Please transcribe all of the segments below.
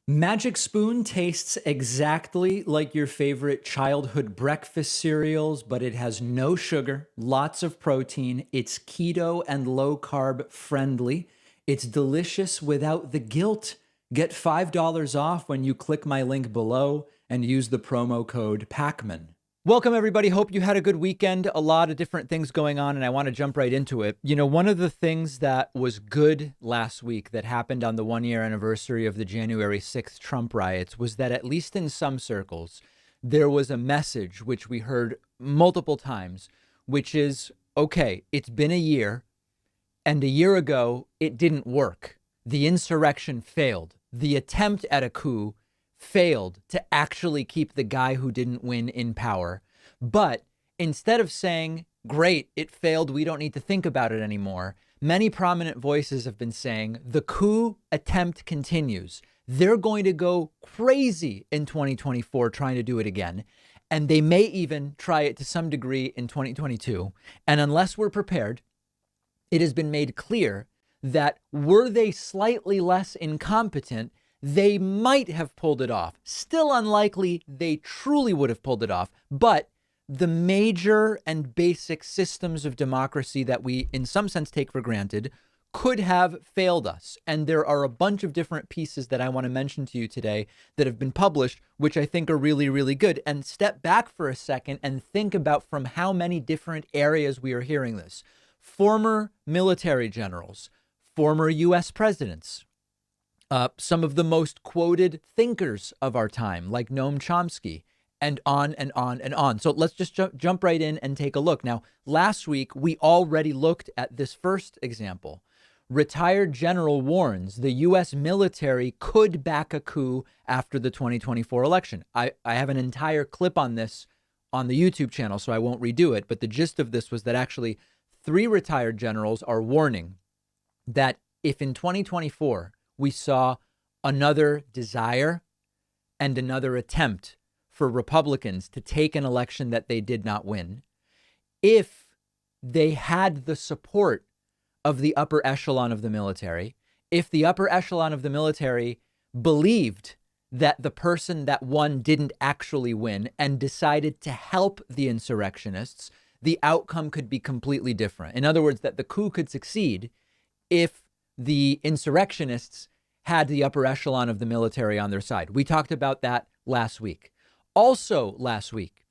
Magic Spoon tastes exactly like your favorite childhood breakfast cereals, but it has no sugar, lots of protein. It's keto and low carb friendly. It's delicious without the guilt. Get $5 off when you click my link below and use the promo code PACMAN. Welcome, everybody. Hope you had a good weekend. A lot of different things going on, and I want to jump right into it. You know, one of the things that was good last week that happened on the one-year anniversary of the January 6th Trump riots was that, at least in some circles, there was a message which we heard multiple times, which is, okay, it's been a year, and a year ago, it didn't work. The insurrection failed. The attempt at a coup failed to actually keep the guy who didn't win in power. But instead of saying, great, it failed, we don't need to think about it anymore, many prominent voices have been saying the coup attempt continues. They're going to go crazy in 2024 trying to do it again. And they may even try it to some degree in 2022. And unless we're prepared, it has been made clear that were they slightly less incompetent, they might have pulled it off. Still unlikely they truly would have pulled it off. But the major and basic systems of democracy that we, in some sense, take for granted could have failed us. And there are a bunch of different pieces that I want to mention to you today that have been published, which I think are really, really good. And step back for a second and think about from how many different areas we are hearing this. Former military generals, former U.S. presidents, some of the most quoted thinkers of our time, like Noam Chomsky, and on and on and on. So let's just jump right in and take a look. Now, last week, we already looked at this first example. Retired general warns the U.S. military could back a coup after the 2024 election. I have an entire clip on this on the YouTube channel, so I won't redo it. But the gist of this was that actually 3 retired generals are warning that if in 2024 we saw another desire and another attempt for Republicans to take an election that they did not win, if they had the support of the upper echelon of the military, if the upper echelon of the military believed that the person that won didn't actually win and decided to help the insurrectionists, the outcome could be completely different. In other words, that the coup could succeed if the insurrectionists had the upper echelon of the military on their side. We talked about that last week. Also last week,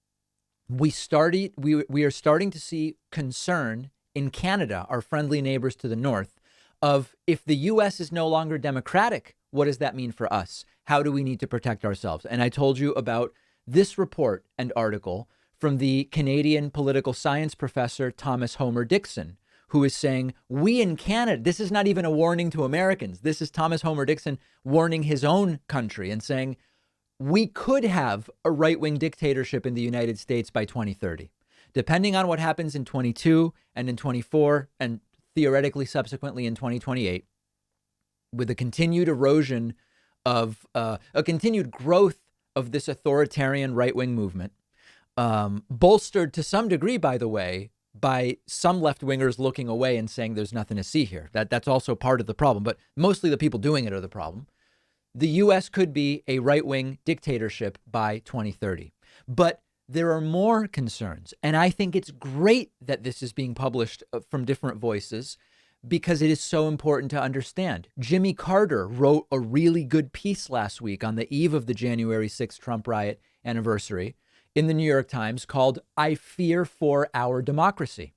we are starting to see concern in Canada, our friendly neighbors to the north, of if the U.S. is no longer democratic, what does that mean for us? How do we need to protect ourselves? And I told you about this report and article from the Canadian political science professor, Thomas Homer Dixon, who is saying, we in Canada, this is not even a warning to Americans. This is Thomas Homer Dixon warning his own country and saying, we could have a right-wing dictatorship in the United States by 2030. Depending on what happens in 22 and in 24 and theoretically subsequently in 2028, with a continued erosion of a continued growth of this authoritarian right-wing movement, bolstered to some degree, by the way, by some left-wingers looking away and saying there's nothing to see here. That's also part of the problem, but mostly the people doing it are the problem. The U.S. could be a right-wing dictatorship by 2030. But there are more concerns, and I think it's great that this is being published from different voices because it is so important to understand. Jimmy Carter wrote a really good piece last week on the eve of the January 6th Trump riot anniversary in the New York Times called "I Fear for Our Democracy."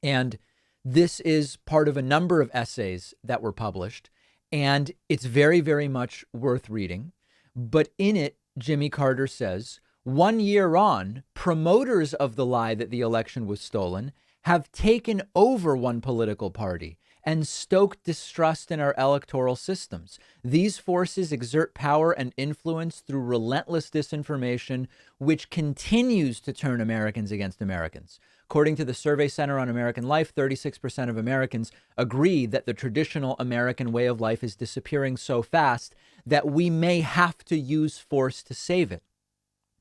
And this is part of a number of essays that were published, and it's very, very much worth reading. But in it, Jimmy Carter says, 1 year on, promoters of the lie that the election was stolen have taken over one political party and stoked distrust in our electoral systems. These forces exert power and influence through relentless disinformation, which continues to turn Americans against Americans. According to the Survey Center on American Life, 36% of Americans agree that the traditional American way of life is disappearing so fast that we may have to use force to save it.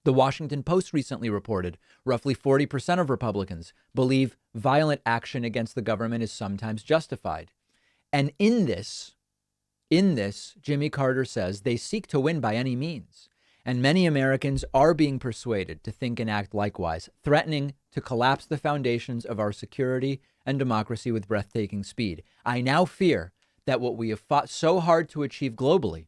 The Washington Post recently reported roughly 40% of Republicans believe violent action against the government is sometimes justified. And in this, In this, Jimmy Carter says they seek to win by any means. And many Americans are being persuaded to think and act likewise, threatening to collapse the foundations of our security and democracy with breathtaking speed. I now fear that what we have fought so hard to achieve globally,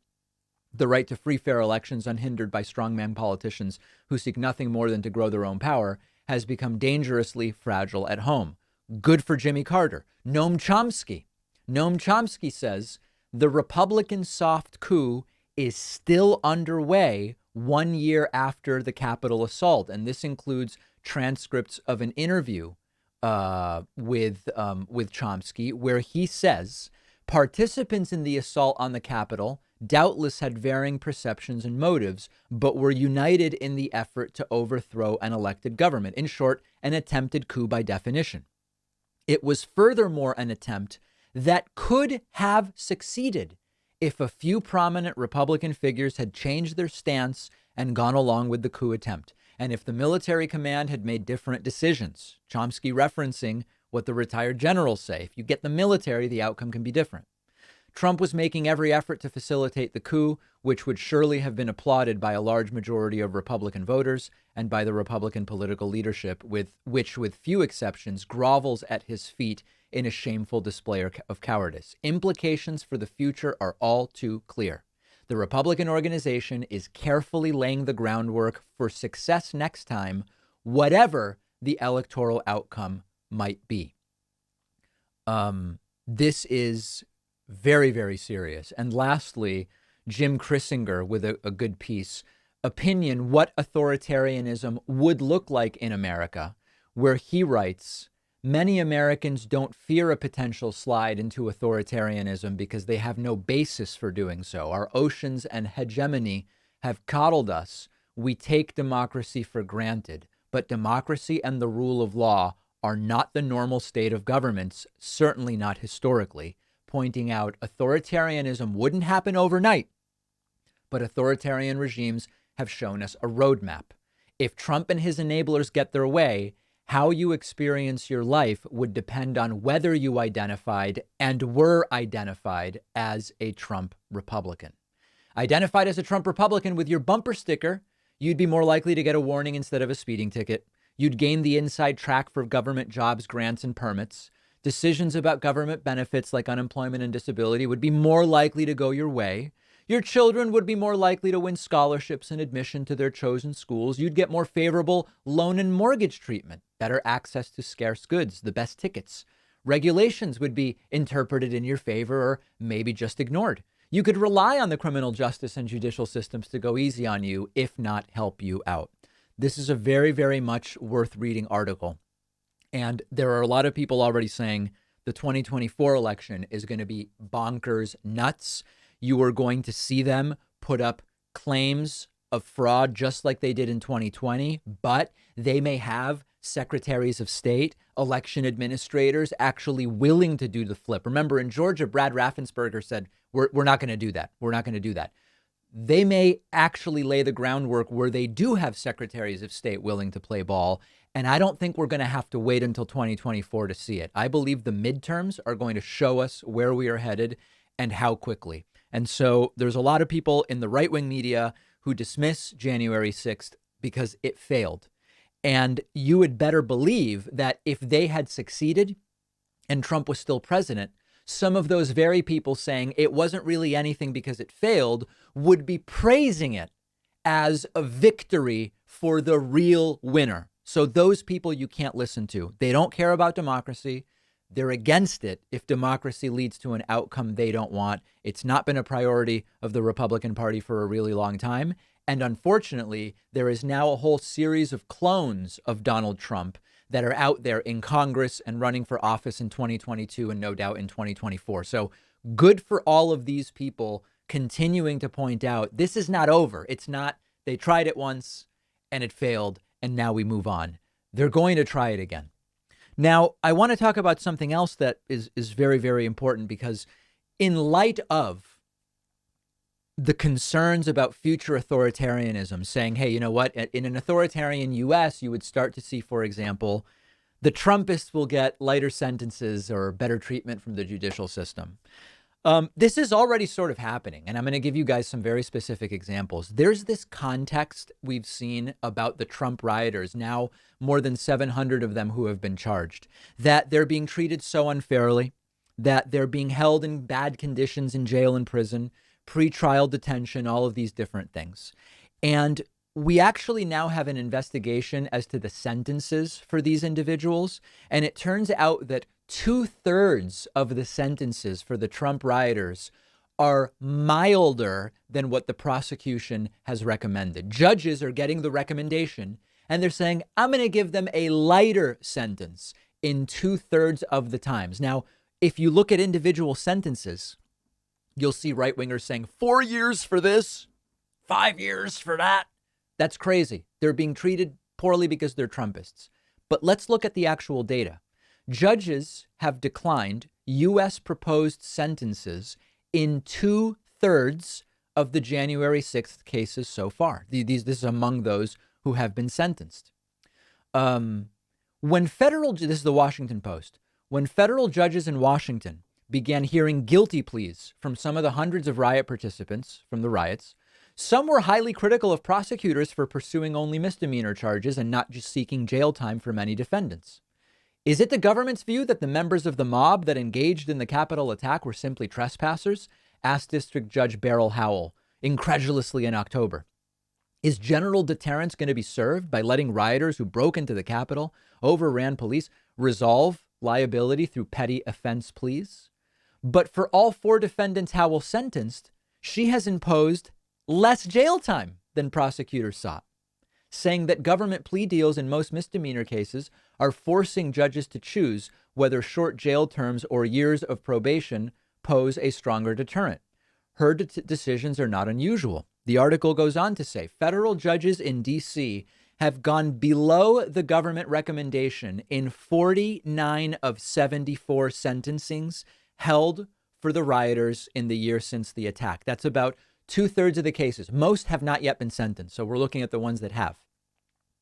the right to free, fair elections unhindered by strongman politicians who seek nothing more than to grow their own power, has become dangerously fragile at home. Good for Jimmy Carter. Noam Chomsky says the Republican soft coup is still underway 1 year after the Capitol assault. And this includes transcripts of an interview with Chomsky, where he says participants in the assault on the Capitol doubtless had varying perceptions and motives, but were united in the effort to overthrow an elected government. In short, an attempted coup by definition. It was furthermore an attempt that could have succeeded if a few prominent Republican figures had changed their stance and gone along with the coup attempt, and if the military command had made different decisions. Chomsky referencing what the retired generals say. If you get the military, the outcome can be different. Trump was making every effort to facilitate the coup, which would surely have been applauded by a large majority of Republican voters and by the Republican political leadership, which, with few exceptions, grovels at his feet in a shameful display of cowardice. Implications for the future are all too clear. The Republican organization is carefully laying the groundwork for success next time, whatever the electoral outcome might be. This is very, very serious. And lastly, Jim Krissinger with a good piece, Opinion, What Authoritarianism Would Look Like in America, where he writes, many Americans don't fear a potential slide into authoritarianism because they have no basis for doing so. Our oceans and hegemony have coddled us. We take democracy for granted, but democracy and the rule of law are not the normal state of governments, certainly not historically, pointing out authoritarianism wouldn't happen overnight, but authoritarian regimes have shown us a roadmap. If Trump and his enablers get their way, how you experience your life would depend on whether you identified and were identified as a Trump Republican. Identified as a Trump Republican with your bumper sticker, you'd be more likely to get a warning instead of a speeding ticket. You'd gain the inside track for government jobs, grants, and permits. Decisions about government benefits like unemployment and disability would be more likely to go your way. Your children would be more likely to win scholarships and admission to their chosen schools. You'd get more favorable loan and mortgage treatment, better access to scarce goods, the best tickets. Regulations would be interpreted in your favor or maybe just ignored. You could rely on the criminal justice and judicial systems to go easy on you, if not help you out. This is a very, very much worth reading article. And there are a lot of people already saying the 2024 election is going to be bonkers nuts. You are going to see them put up claims of fraud just like they did in 2020, but they may have secretaries of state, election administrators actually willing to do the flip. Remember, in Georgia, Brad Raffensperger said, we're not going to do that. We're not going to do that. They may actually lay the groundwork where they do have secretaries of state willing to play ball. And I don't think we're going to have to wait until 2024 to see it. I believe the midterms are going to show us where we are headed and how quickly. And so there's a lot of people in the right-wing media who dismiss January 6th because it failed. And you would better believe that if they had succeeded and Trump was still president, some of those very people saying it wasn't really anything because it failed would be praising it as a victory for the real winner. So those people you can't listen to. They don't care about democracy. They're against it if democracy leads to an outcome they don't want. It's not been a priority of the Republican Party for a really long time. And unfortunately, there is now a whole series of clones of Donald Trump that are out there in Congress and running for office in 2022 and no doubt in 2024. So good for all of these people continuing to point out this is not over. It's not they tried it once and it failed and now we move on. They're going to try it again. Now, I want to talk about something else that is very, very important, because in light of the concerns about future authoritarianism, saying, hey, you know what, in an authoritarian U.S., you would start to see, for example, the Trumpists will get lighter sentences or better treatment from the judicial system. This is already sort of happening, and I'm going to give you guys some very specific examples. There's this context we've seen about the Trump rioters, now more than 700 of them who have been charged, that they're being treated so unfairly, that they're being held in bad conditions in jail and prison, pretrial detention, all of these different things. And we actually now have an investigation as to the sentences for these individuals. And it turns out that 2/3 of the sentences for the Trump rioters are milder than what the prosecution has recommended. Judges are getting the recommendation and they're saying, I'm going to give them a lighter sentence in 2/3 of the times. Now, if you look at individual sentences, you'll see right wingers saying 4 years for this, 5 years for that. That's crazy. They're being treated poorly because they're Trumpists. But let's look at the actual data. Judges have declined U.S. proposed sentences in 2/3 of the January 6th cases so far. This is among those who have been sentenced. This is the Washington Post. When federal judges in Washington began hearing guilty pleas from some of the hundreds of riot participants from the riots, some were highly critical of prosecutors for pursuing only misdemeanor charges and not just seeking jail time for many defendants. Is it the government's view that the members of the mob that engaged in the Capitol attack were simply trespassers? Asked District Judge Beryl Howell incredulously in October. Is general deterrence going to be served by letting rioters who broke into the Capitol, overran police, resolve liability through petty offense pleas? But for all 4 defendants Howell sentenced, she has imposed less jail time than prosecutors sought, saying that government plea deals in most misdemeanor cases are forcing judges to choose whether short jail terms or years of probation pose a stronger deterrent. Her decisions are not unusual. The article goes on to say federal judges in D.C. have gone below the government recommendation in 49 of 74 sentencings held for the rioters in the year since the attack. That's about 2/3 of the cases. Most have not yet been sentenced. So we're looking at the ones that have.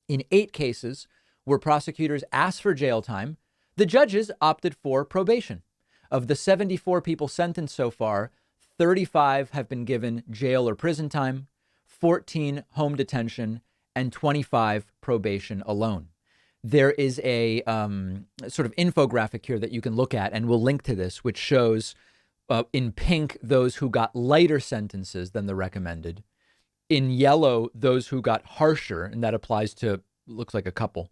In 8 cases where prosecutors asked for jail time, the judges opted for probation. Of the 74 people sentenced so far, 35 have been given jail or prison time, 14 home detention, and 25 probation alone. There is a sort of infographic here that you can look at, and we'll link to this, which shows in pink those who got lighter sentences than the recommended. In yellow, those who got harsher, and that applies to, looks like a couple,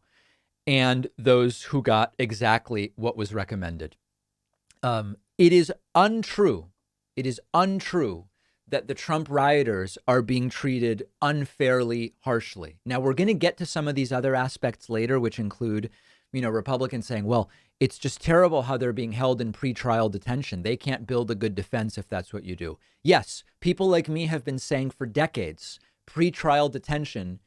and those who got exactly what was recommended. It is untrue. It is untrue that the Trump rioters are being treated unfairly harshly. Now, we're going to get to some of these other aspects later, which include, Republicans saying, well, it's just terrible how they're being held in pretrial detention. They can't build a good defense if that's what you do. Yes, people like me have been saying for decades, pretrial detention,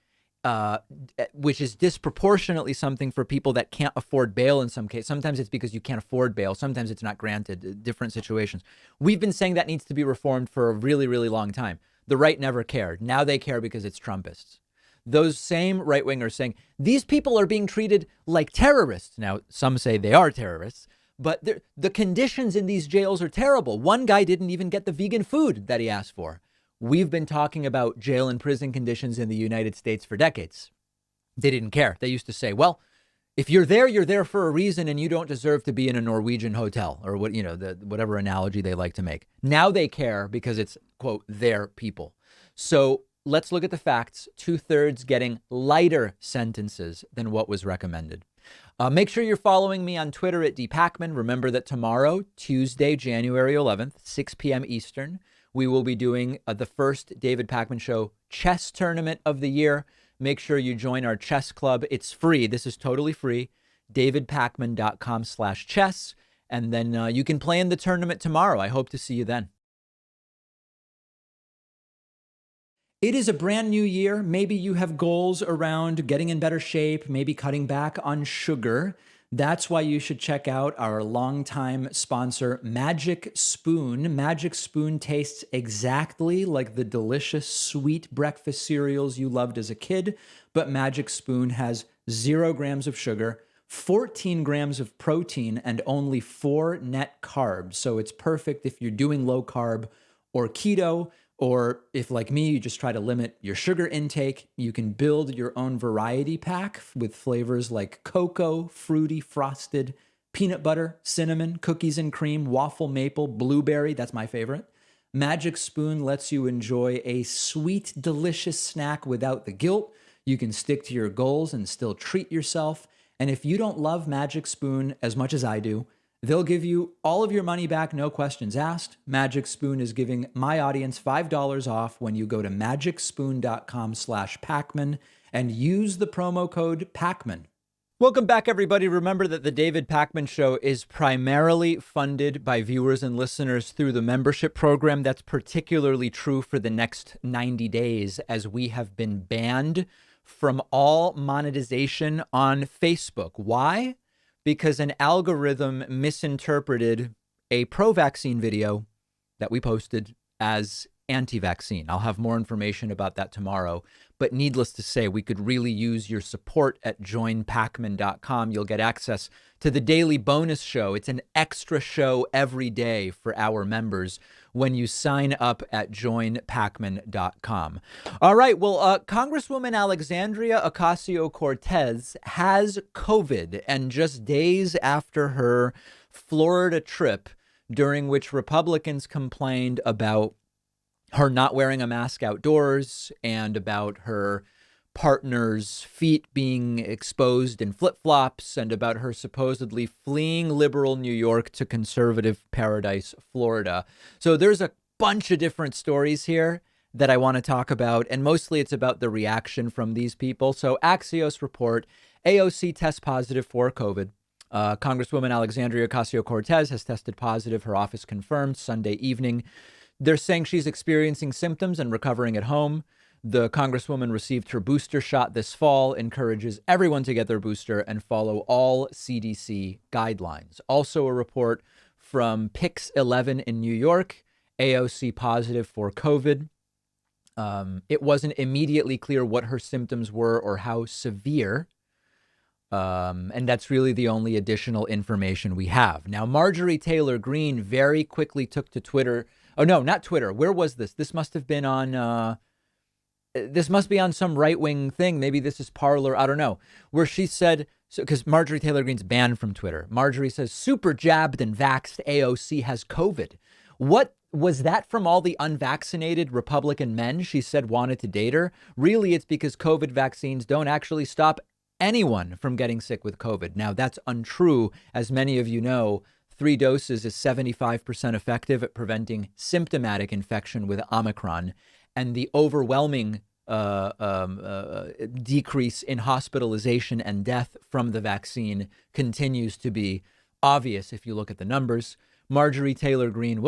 which is disproportionately something for people that can't afford bail in some cases. Sometimes it's because you can't afford bail. Sometimes it's not granted, different situations. We've been saying that needs to be reformed for a really, really long time. The right never cared. Now they care because it's Trumpists. Those same right wingers saying these people are being treated like terrorists. Now, some say they are terrorists, but the conditions in these jails are terrible. One guy didn't even get the vegan food that he asked for. We've been talking about jail and prison conditions in the United States for decades. They didn't care. They used to say, well, if you're there for a reason and you don't deserve to be in a Norwegian hotel or whatever analogy they like to make. Now they care because it's, quote, their people. So let's look at the facts. 2/3 getting lighter sentences than what was recommended. Make sure you're following me on Twitter at dpacman. Remember that tomorrow, Tuesday, January 11th, 6 p.m. Eastern, we will be doing the first David Pakman Show chess tournament of the year. Make sure you join our chess club. It's free. This is totally free. davidpakman.com/chess. And then you can play in the tournament tomorrow. I hope to see you then. It is a brand new year. Maybe you have goals around getting in better shape, maybe cutting back on sugar. That's why you should check out our longtime sponsor, Magic Spoon. Magic Spoon tastes exactly like the delicious sweet breakfast cereals you loved as a kid, but Magic Spoon has 0 grams of sugar, 14 grams of protein, and only 4 net carbs. So it's perfect if you're doing low carb or keto, or if, like me, you just try to limit your sugar intake. You can build your own variety pack with flavors like cocoa, fruity, frosted, peanut butter, cinnamon, cookies and cream, waffle maple, blueberry. That's my favorite. Magic Spoon lets you enjoy a sweet, delicious snack without the guilt. You can stick to your goals and still treat yourself. And if you don't love Magic Spoon as much as I do, they'll give you all of your money back, no questions asked. Magic Spoon is giving my audience $5 off when you go to magicspoon.com/Pacman and use the promo code Pacman. Welcome back, everybody. Remember that the David Pacman Show is primarily funded by viewers and listeners through the membership program. That's particularly true for the next 90 days, as we have been banned from all monetization on Facebook. Why? Because an algorithm misinterpreted a pro-vaccine video that we posted as anti-vaccine. I'll have more information about that tomorrow. But needless to say, we could really use your support at joinpacman.com. You'll get access to the daily bonus show. It's an extra show every day for our members when you sign up at joinpacman.com. All right. Well, Congresswoman Alexandria Ocasio-Cortez has COVID, and just days after her Florida trip, during which Republicans complained about her not wearing a mask outdoors and about her partner's feet being exposed in flip-flops and about her supposedly fleeing liberal New York to conservative paradise, Florida. So there's a bunch of different stories here that I want to talk about, and mostly it's about the reaction from these people. So Axios report, AOC tests positive for COVID. Congresswoman Alexandria Ocasio-Cortez has tested positive. Her office confirmed Sunday evening. They're saying she's experiencing symptoms and recovering at home. The Congresswoman received her booster shot this fall, encourages everyone to get their booster and follow all CDC guidelines. Also a report from Pix 11 in New York, AOC positive for COVID. It wasn't immediately clear what her symptoms were or how severe. And that's really the only additional information we have. Now, Marjorie Taylor Greene very quickly took to Twitter. Oh, no, not Twitter. Where was this? This must have been on, this must be on some right-wing thing. Maybe this is Parler. I don't know. Where she said, so because Marjorie Taylor Greene's banned from Twitter. Marjorie says, super jabbed and vaxxed AOC has COVID. What was that from all the unvaccinated Republican men she said wanted to date her? Really, it's because COVID vaccines don't actually stop anyone from getting sick with COVID. Now, that's untrue. As many of you know, 3 doses is 75% effective at preventing symptomatic infection with Omicron. And the overwhelming decrease in hospitalization and death from the vaccine continues to be obvious if you look at the numbers. Marjorie Taylor Greene,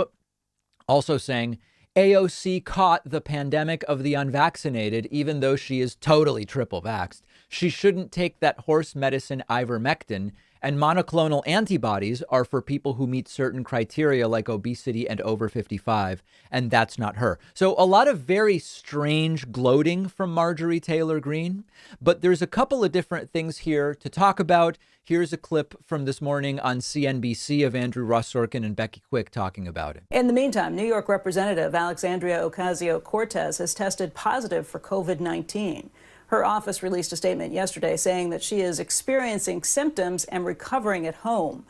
also saying, AOC caught the pandemic of the unvaccinated, even though she is totally triple vaxxed. She shouldn't take that horse medicine ivermectin, and monoclonal antibodies are for people who meet certain criteria like obesity and over 55, and that's not her. So a lot of very strange gloating from Marjorie Taylor Greene, but there's a couple of different things here to talk about. Here's a clip from this morning on CNBC of Andrew Ross Sorkin and Becky Quick talking about it. In the meantime, New York Representative Alexandria Ocasio-Cortez has tested positive for COVID-19. Her office released a statement yesterday saying that she is experiencing symptoms and recovering at home.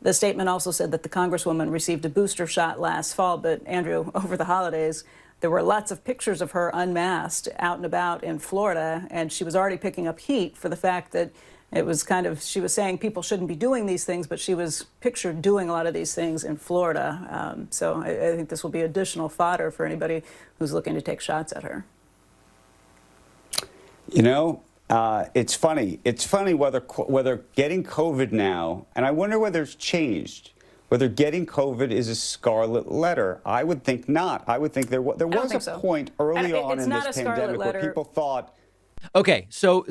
The statement also said that the Congresswoman received a booster shot last fall, but Andrew, over the holidays, there were lots of pictures of her unmasked out and about in Florida, and she was already picking up heat for the fact that it was kind of, she was saying people shouldn't be doing these things, but she was pictured doing a lot of these things in Florida. So I think this will be additional fodder for anybody who's looking to take shots at her. You know, it's funny. It's funny whether getting COVID now, and I wonder whether it's changed, whether getting COVID is a scarlet letter. I would think not. I would think there was a point early on in this pandemic where people thought. Okay, so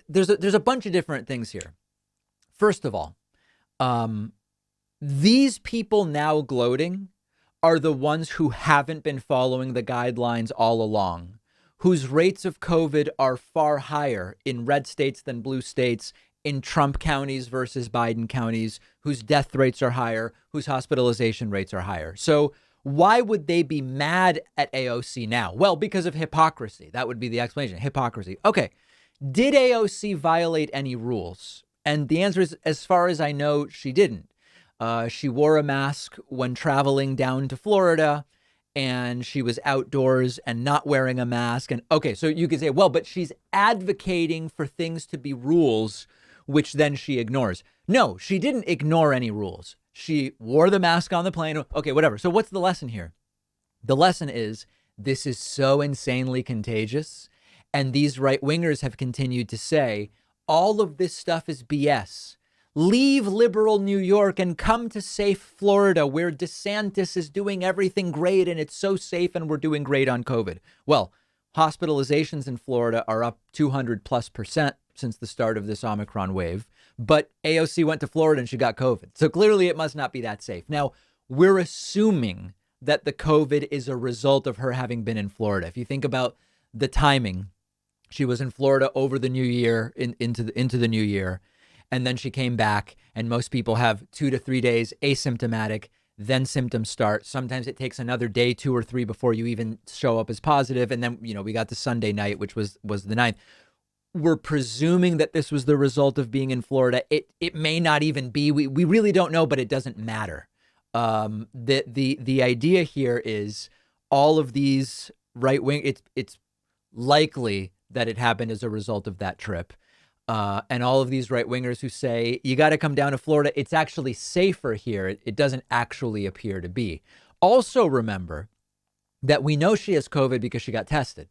there's a bunch of different things here. First of all, these people now gloating are the ones who haven't been following the guidelines all along, whose rates of COVID are far higher in red states than blue states in Trump counties versus Biden counties, whose death rates are higher, whose hospitalization rates are higher. So why would they be mad at AOC now? Well, because of hypocrisy. That would be the explanation. Hypocrisy. Okay. Did AOC violate any rules? And the answer is, as far as I know, she didn't. She wore a mask when traveling down to Florida, and she was outdoors and not wearing a mask. And okay, so you could say, well, but she's advocating for things to be rules, which then she ignores. No, she didn't ignore any rules. She wore the mask on the plane. Okay, whatever. So what's the lesson here? The lesson is this is so insanely contagious. And these right wingers have continued to say all of this stuff is BS. Leave liberal New York and come to safe Florida, where DeSantis is doing everything great and it's so safe and we're doing great on COVID. Well, hospitalizations in Florida are up 200+% since the start of this Omicron wave. But AOC went to Florida and she got COVID. So clearly it must not be that safe. Now, we're assuming that the COVID is a result of her having been in Florida. If you think about the timing, she was in Florida over the new year, into the new year. And then she came back, and most people have 2 to 3 days asymptomatic, then symptoms start. Sometimes it takes another day, 2 or 3 before you even show up as positive. And then, we got to Sunday night, which was the 9th. We're presuming that this was the result of being in Florida. It may not even be. We really don't know, but it doesn't matter. The idea here is all of these right wing. It's likely that it happened as a result of that trip. And all of these right wingers who say, you got to come down to Florida. It's actually safer here. It doesn't actually appear to be. Also remember that we know she has COVID because she got tested.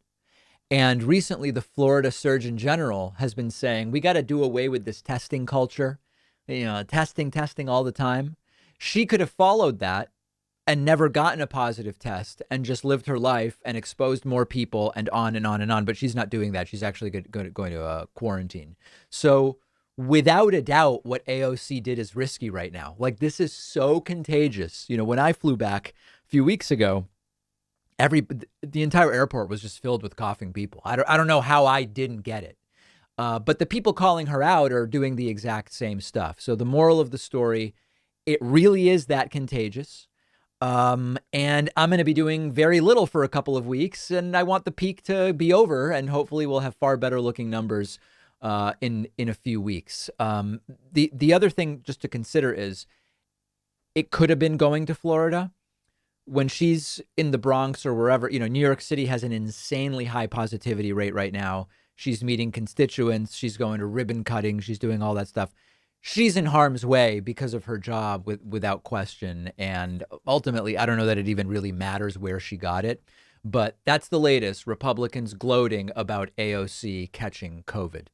And recently the Florida Surgeon General has been saying, we got to do away with this testing culture, testing all the time. She could have followed that and never gotten a positive test and just lived her life and exposed more people and on and on and on. But she's not doing that. She's actually going to quarantine. So without a doubt, what AOC did is risky right now. Like, this is so contagious. When I flew back a few weeks ago, the entire airport was just filled with coughing people. I don't know how I didn't get it. But the people calling her out are doing the exact same stuff. So the moral of the story, it really is that contagious. And I'm going to be doing very little for a couple of weeks, and I want the peak to be over, and hopefully we'll have far better looking numbers in a few weeks. The other thing just to consider is it could have been going to Florida. When she's in the Bronx or wherever, New York City has an insanely high positivity rate right now. She's meeting constituents. She's going to ribbon cutting. She's doing all that stuff. She's in harm's way because of her job, without question. And ultimately, I don't know that it even really matters where she got it. But that's the latest. Republicans gloating about AOC catching COVID.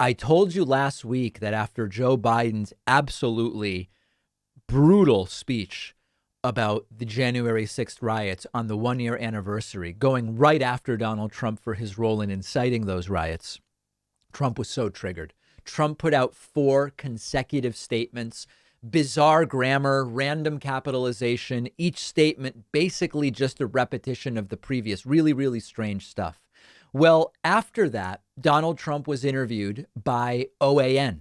I told you last week that after Joe Biden's absolutely brutal speech about the January 6th riots on the 1-year anniversary, going right after Donald Trump for his role in inciting those riots, Trump was so triggered. Trump put out 4 consecutive statements, bizarre grammar, random capitalization, each statement basically just a repetition of the previous. Really, really strange stuff. Well, after that, Donald Trump was interviewed by OAN.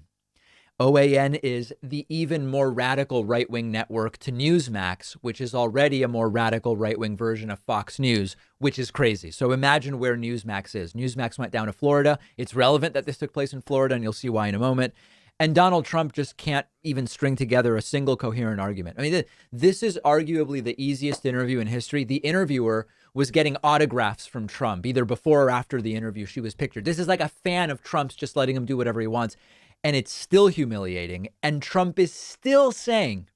OAN is the even more radical right-wing network to Newsmax, which is already a more radical right-wing version of Fox News, which is crazy. So imagine where Newsmax is. Newsmax went down to Florida. It's relevant that this took place in Florida, and you'll see why in a moment. And Donald Trump just can't even string together a single coherent argument. I mean, this is arguably the easiest interview in history. The interviewer was getting autographs from Trump, either before or after the interview. She was pictured. This is like a fan of Trump's just letting him do whatever he wants. And it's still humiliating. And Trump is still saying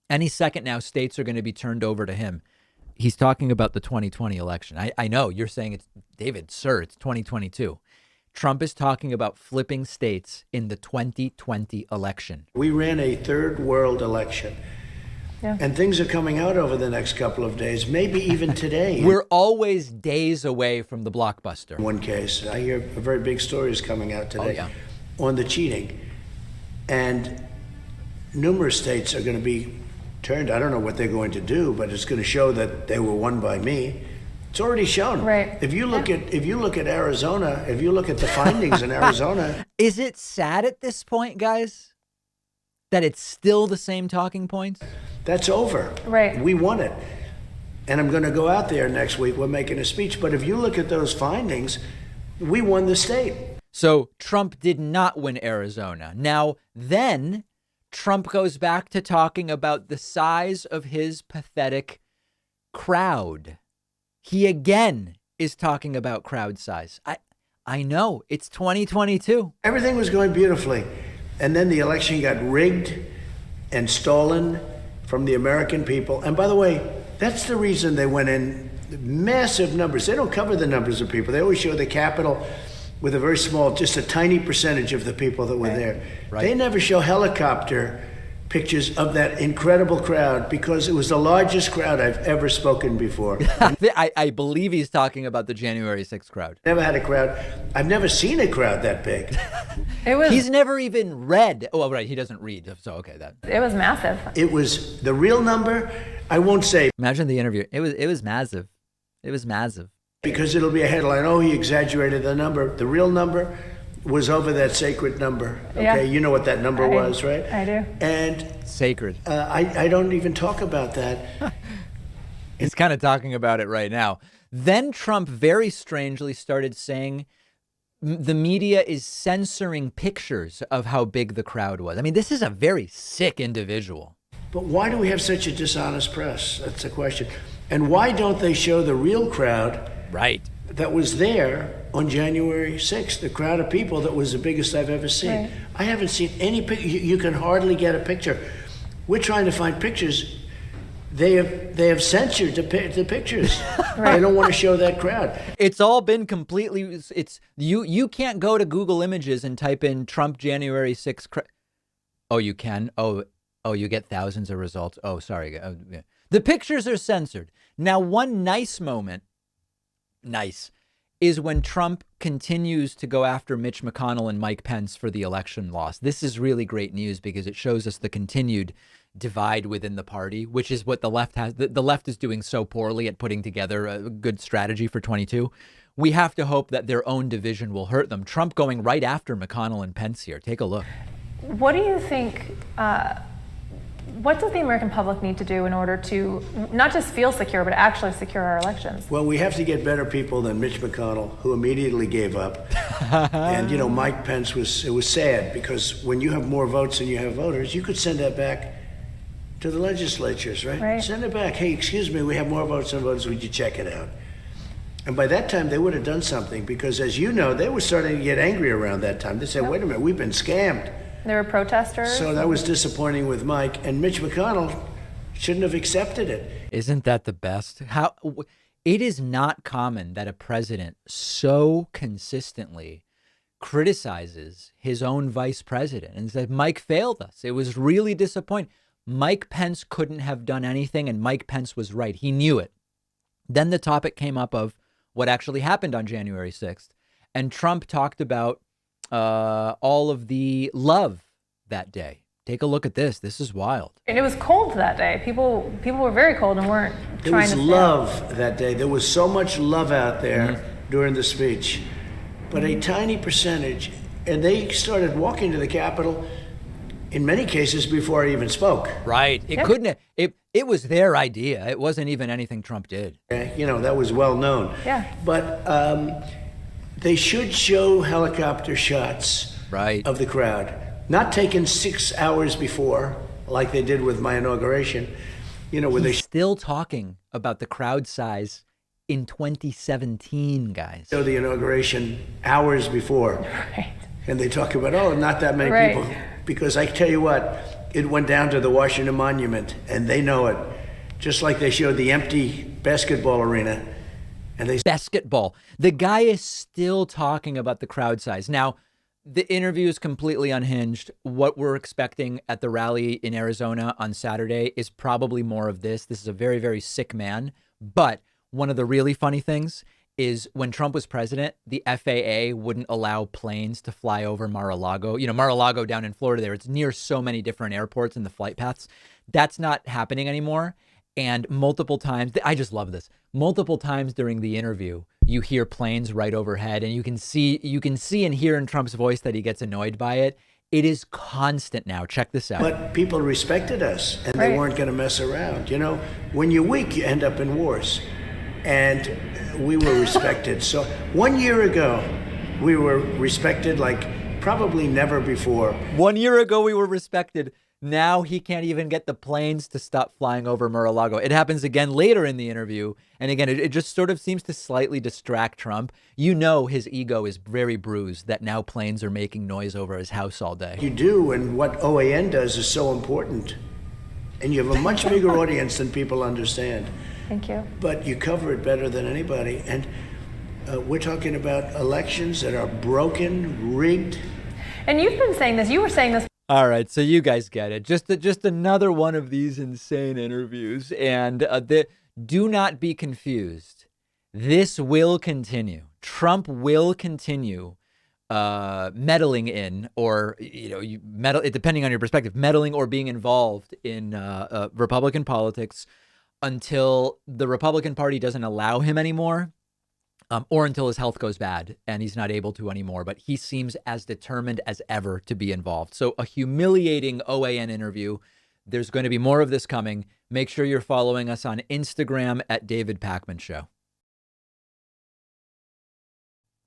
any second now states are going to be turned over to him. He's talking about the 2020 election. I know you're saying it's David, sir, it's 2022. Trump is talking about flipping states in the 2020 election. We ran a third world election. Yeah. And things are coming out over the next couple of days, maybe even today. We're always days away from the blockbuster. In one case, I hear a very big story is coming out today. Oh, yeah. On the cheating. And numerous states are going to be turned. I don't know what they're going to do, but it's going to show that they were won by me. It's already shown. Right. If you look at Arizona, if you look at the findings in Arizona. Is it sad at this point, guys, that it's still the same talking points? That's over. Right. We won it. And I'm going to go out there next week. We're making a speech. But if you look at those findings, we won the state. So Trump did not win Arizona. Now, then Trump goes back to talking about the size of his pathetic crowd. He again is talking about crowd size. I know it's 2022. Everything was going beautifully. And then the election got rigged and stolen from the American people. And by the way, that's the reason they went in massive numbers. They don't cover the numbers of people. They always show the Capitol with a very small, just a tiny percentage of the people that were there. Right. They never show helicopter pictures of that incredible crowd because it was the largest crowd I've ever spoken before. I believe he's talking about the January 6th crowd. Never had a crowd. I've never seen a crowd that big. He's never even read. Oh, right. He doesn't read. So, okay. It was massive. It was the real number. I won't say. Imagine the interview. It was massive. It was massive. Because it'll be a headline. Oh, he exaggerated the number. The real number was over that sacred number. Okay, Yeah. You know what that number was, right? I do. And Sacred. I don't even talk about that. He's kind of talking about it right now. Then Trump very strangely started saying the media is censoring pictures of how big the crowd was. I mean, this is a very sick individual. But why do we have such a dishonest press? That's the question. And why don't they show the real crowd Right. that was there on January 6th, the crowd of people that was the biggest I've ever seen? Right. I haven't seen any picture. You can hardly get a picture. We're trying to find pictures. They have censored the pictures. They don't want to show that crowd. It's all been completely, it's you can't go to Google Images and type in Trump January 6th. Oh, you can? Oh, you get thousands of results. Oh, sorry. Oh, yeah. The pictures are censored. Now, one nice moment, is when Trump continues to go after Mitch McConnell and Mike Pence for the election loss. This is really great news because it shows us the continued divide within the party, which is what the left has. The left is doing so poorly at putting together a good strategy for 22. We have to hope that their own division will hurt them. Trump going right after McConnell and Pence here. Take a look. What do you think, what does the American public need to do in order to not just feel secure, but actually secure our elections? Well, we have to get better people than Mitch McConnell, who immediately gave up. And, Mike Pence it was sad because when you have more votes than you have voters, you could send that back to the legislatures, right? Send it back. Hey, excuse me, we have more votes than voters. Would you check it out? And by that time, they would have done something because, as you know, they were starting to get angry around that time. They said, wait a minute, we've been scammed. There were protesters. So that was disappointing with Mike, and Mitch McConnell shouldn't have accepted it. Isn't that the best? It is not common that a president so consistently criticizes his own vice president and said, Mike failed us. It was really disappointing. Mike Pence couldn't have done anything, and Mike Pence was right. He knew it. Then the topic came up of what actually happened on January 6th, and Trump talked about all of the love that day. Take a look at this. This is wild. And it was cold that day. People were very cold and weren't There trying was to love that day. There was so much love out there during the speech, but a tiny percentage. And they started walking to the Capitol in many cases before I even spoke. Right. It couldn't. It was their idea. It wasn't even anything Trump did. That was well known. Yeah. But they should show helicopter shots of the crowd, not taken 6 hours before, like they did with my inauguration. He's still talking about the crowd size in 2017, guys. Show the inauguration hours before. Right. And they talk about, not that many people. Because I tell you what, it went down to the Washington Monument, and they know it. Just like they showed the empty basketball arena. And basketball. The guy is still talking about the crowd size. Now, the interview is completely unhinged. What we're expecting at the rally in Arizona on Saturday is probably more of this. This is a very, very sick man. But one of the really funny things is when Trump was president, the FAA wouldn't allow planes to fly over Mar-a-Lago. Mar-a-Lago down in Florida there, it's near so many different airports and the flight paths. That's not happening anymore. And multiple times, I just love this. Multiple times during the interview, you hear planes right overhead, and you can see and hear in Trump's voice that he gets annoyed by it. It is constant now. Check this out. But people respected us, and they weren't going to mess around. You know, when you're weak, you end up in wars. And we were respected. So 1 year ago, we were respected like probably never before. 1 year ago, we were respected. Now he can't even get the planes to stop flying over Mar-a-Lago. It happens again later in the interview. And again, it just sort of seems to slightly distract Trump. You know his ego is very bruised that now planes are making noise over his house all day. You do, and what OAN does is so important. And you have a much bigger audience than people understand. Thank you. But you cover it better than anybody. And we're talking about elections that are broken, rigged. And you've been saying this. You were saying this. All right, so you guys get it. Just another one of these insane interviews. And do not be confused. This will continue. Trump will continue meddling in, or depending on your perspective, meddling or being involved in Republican politics until the Republican Party doesn't allow him anymore. Or until his health goes bad and he's not able to anymore. But he seems as determined as ever to be involved. So a humiliating OAN interview. There's going to be more of this coming. Make sure you're following us on Instagram at David Pakman Show.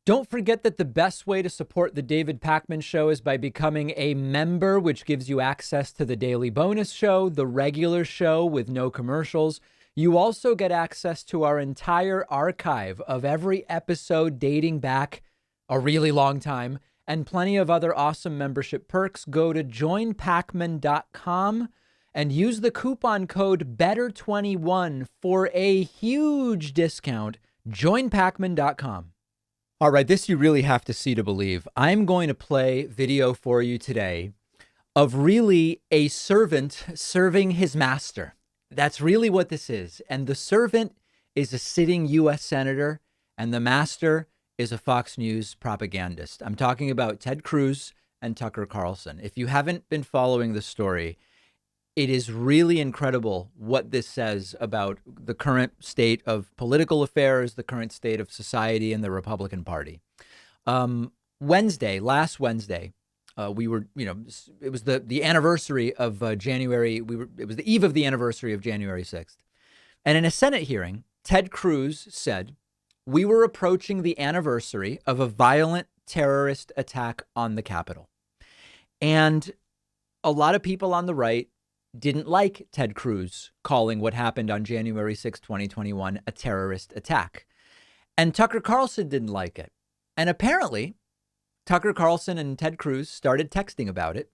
Don't forget that the best way to support the David Pakman Show is by becoming a member, which gives you access to the daily bonus show, the regular show with no commercials. You also get access to our entire archive of every episode dating back a really long time and plenty of other awesome membership perks. Go to joinpakman.com and use the coupon code BETTER21 for a huge discount. Joinpakman.com. All right, this you really have to see to believe. I'm going to play video for you today of really a servant serving his master. That's really what this is. And the servant is a sitting U.S. senator, and the master is a Fox News propagandist. I'm talking about Ted Cruz and Tucker Carlson. If you haven't been following the story, it is really incredible what this says about the current state of political affairs, the current state of society, and the Republican Party. Last Wednesday, we were, it was the anniversary of January. It was the eve of the anniversary of January 6th. And in a Senate hearing, Ted Cruz said, we were approaching the anniversary of a violent terrorist attack on the Capitol. And a lot of people on the right didn't like Ted Cruz calling what happened on January 6, 2021, a terrorist attack. And Tucker Carlson didn't like it. And apparently, Tucker Carlson and Ted Cruz started texting about it,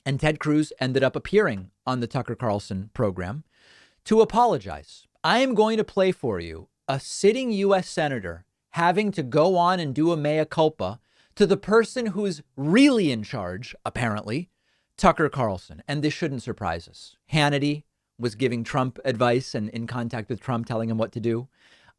and Ted Cruz ended up appearing on the Tucker Carlson program to apologize. I am going to play for you a sitting U.S. senator having to go on and do a mea culpa to the person who's really in charge, apparently, Tucker Carlson. And this shouldn't surprise us. Hannity was giving Trump advice and in contact with Trump, telling him what to do.